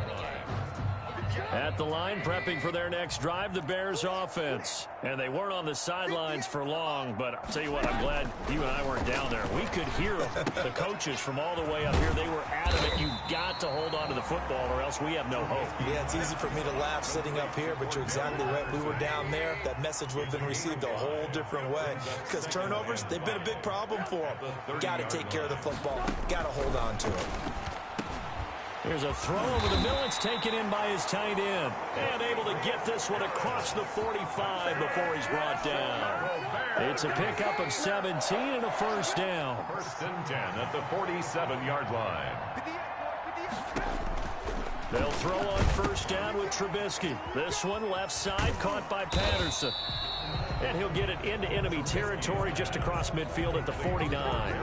At the line, prepping for their next drive, the Bears offense. And they weren't on the sidelines for long, but I'll tell you what, I'm glad you and I weren't down there. We could hear the coaches from all the way up here. They were adamant, you've got to hold on to the football or else we have no hope. Yeah, it's easy for me to laugh sitting up here, but you're exactly right. We were down there. That message would have been received a whole different way. Because turnovers, they've been a big problem for them. Got to take care of the football. Got to hold on to it. Here's a throw over the middle. It's taken in by his tight end. And able to get this one across the 45 before he's brought down. It's a pickup of 17 and a first down. 1st and 10 at the 47-yard line. They'll throw on first down with Trubisky. This one left side caught by Patterson. And he'll get it into enemy territory just across midfield at the 49.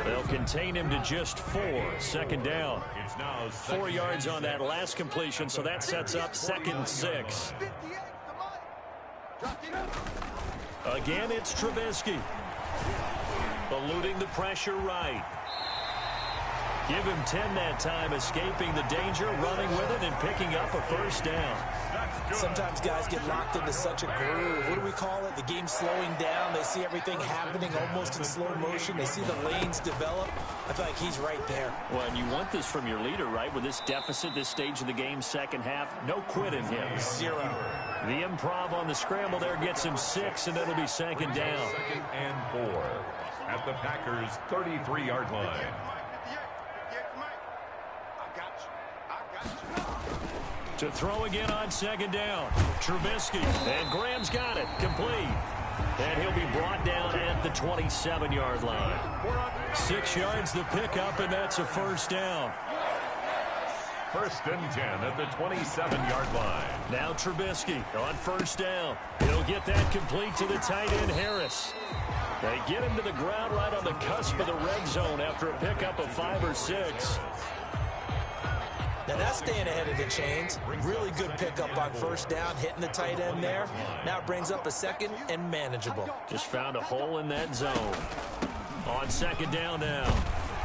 They'll contain him to just 4. 2nd down. 4 yards on that last completion, so that sets up 2nd and 6. Again, it's Trubisky. Eluding the pressure right. Give him 10 that time, escaping the danger, running with it, and picking up a first down. Sometimes guys get locked into such a groove. What do we call it? The game's slowing down. They see everything happening almost in slow motion. They see the lanes develop. I feel like he's right there. Well, and you want this from your leader, right? With this deficit, this stage of the game, second half, no quit in him. 0. The improv on the scramble there gets him 6, and it'll be 2nd down. 2nd and 4 at the Packers' 33-yard line. To throw again on 2nd down. Trubisky. And Graham's got it. Complete. And he'll be brought down at the 27-yard line. 6 yards the pickup, and that's a first down. 1st and 10 at the 27-yard line. Now Trubisky on first down. He'll get that complete to the tight end, Harris. They get him to the ground right on the cusp of the red zone after a pickup of 5 or 6. Now that's staying ahead of the chains. Really good pickup on first down, hitting the tight end there. Now it brings up a 2nd and manageable. Just found a hole in that zone. On 2nd down now.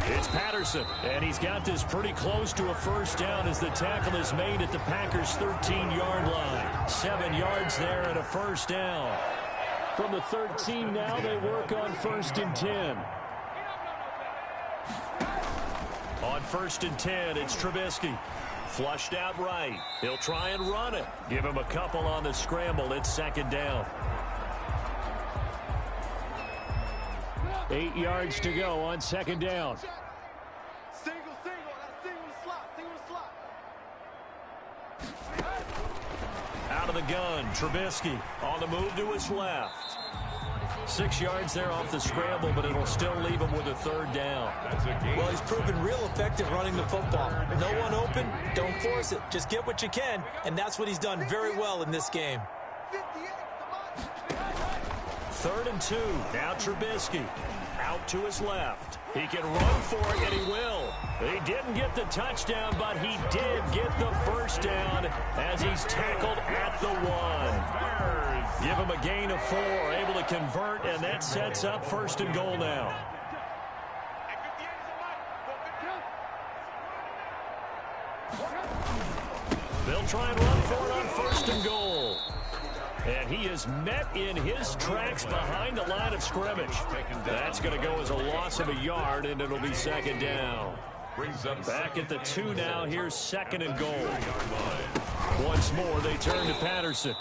It's Patterson, and he's got this pretty close to a first down as the tackle is made at the Packers' 13-yard line. 7 yards there and a first down. From the 13 now, they work on 1st and 10. On 1st and 10, it's Trubisky. Flushed out right. He'll try and run it. Give him a couple on the scramble. It's 2nd down. 8 yards to go on 2nd down. Out of the gun, Trubisky on the move to his left. 6 yards there off the scramble, but it'll still leave him with a third down. Well, he's proven real effective running the football. No one open, don't force it. Just get what you can, and that's what he's done very well in this game. 3rd and 2. Now Trubisky out to his left. He can run for it, and he will. He didn't get the touchdown, but he did get the first down as he's tackled at the 1. Give him a gain of 4, able to convert, and that sets up 1st and goal now. They'll try and run for it on 1st and goal. And he is met in his tracks behind the line of scrimmage. That's going to go as a loss of a yard, and it'll be 2nd down. Back at the 2 now. Here's 2nd and goal. Once more, they turn to Patterson.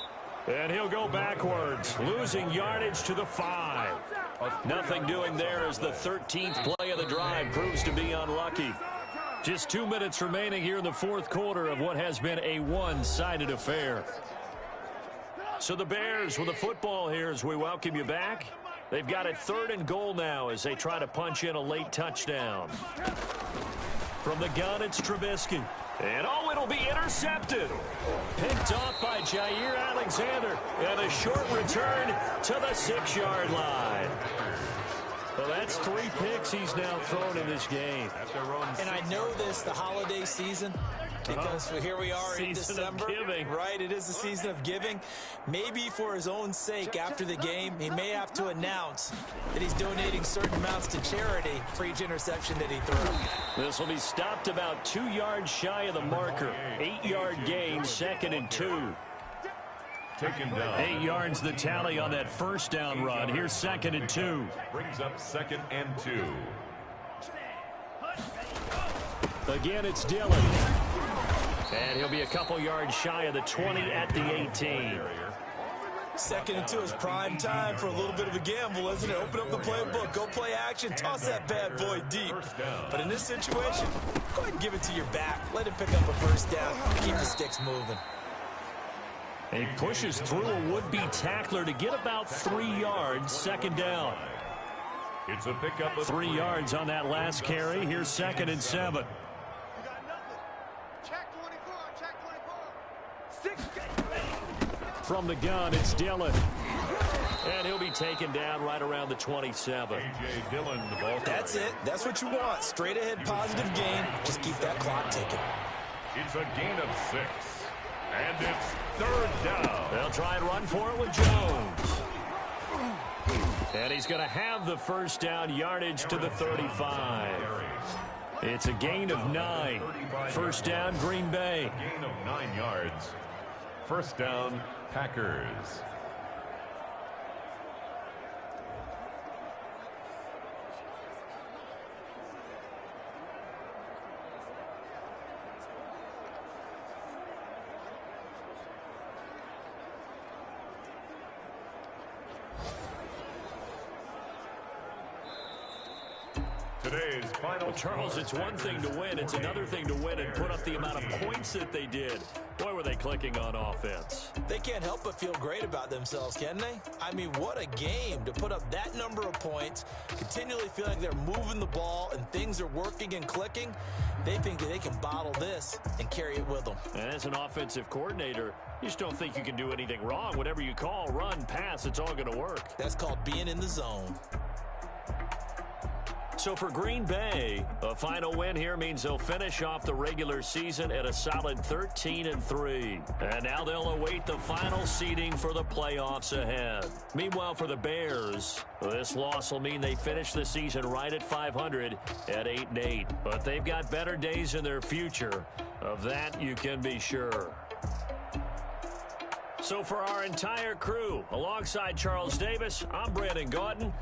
And he'll go backwards, losing yardage to the 5. Nothing doing there as the 13th play of the drive proves to be unlucky. Just 2 minutes remaining here in the 4th quarter of what has been a one-sided affair. So the Bears with the football here as we welcome you back. They've got it 3rd and goal now as they try to punch in a late touchdown. From the gun, it's Trubisky. And oh, it'll be intercepted. Picked off by Jair Alexander. And a short return to the 6-yard line. Well, that's 3 picks he's now thrown in this game. And I know this, the holiday season, because here we are in December. Right, it is the season of giving. Maybe for his own sake after the game, he may have to announce that he's donating certain amounts to charity for each interception that he threw. This will be stopped about 2 yards shy of the marker. 8-yard gain, 2nd and 2. Taken down. 8 yards the tally on that first down run. Here's 2nd and 2. Brings up 2nd and 2. Again, it's Dillon. And he'll be a couple yards shy of the 20 at the 18. 2nd and 2 is prime time for a little bit of a gamble, isn't it? Open up the playbook, go play action, toss that bad boy deep. But in this situation, go ahead and give it to your back. Let him pick up a first down, keep the sticks moving. And he pushes through a would-be tackler to get about 3 yards, 2nd down. It's a pickup of 3 yards on that last carry. Here's 2nd and 7. From the gun, it's Dillon. And he'll be taken down right around the 27. A.J. Dillon, the ball. That's it. That's what you want. Straight ahead positive gain. Just keep that clock ticking. It's a gain of 6. And it's 3rd down. They'll try and run for it with Jones. And he's going to have the first down, yardage to the 35. It's a gain of 9. First down, Green Bay. A gain of 9 yards. First down, Packers. Today's final. Well, Charles, it's one thing to win. It's another thing to win and put up the amount of points that they did. Boy, were they clicking on offense. They can't help but feel great about themselves, can they? I mean, what a game to put up that number of points, continually feeling they're moving the ball and things are working and clicking. They think that they can bottle this and carry it with them. And as an offensive coordinator, you just don't think you can do anything wrong. Whatever you call, run, pass, it's all going to work. That's called being in the zone. So for Green Bay, a final win here means they'll finish off the regular season at a solid 13-3. And now they'll await the final seeding for the playoffs ahead. Meanwhile, for the Bears, this loss will mean they finish the season right at 500 at 8-8. But they've got better days in their future. Of that, you can be sure. So for our entire crew, alongside Charles Davis, I'm Brandon Gaudin.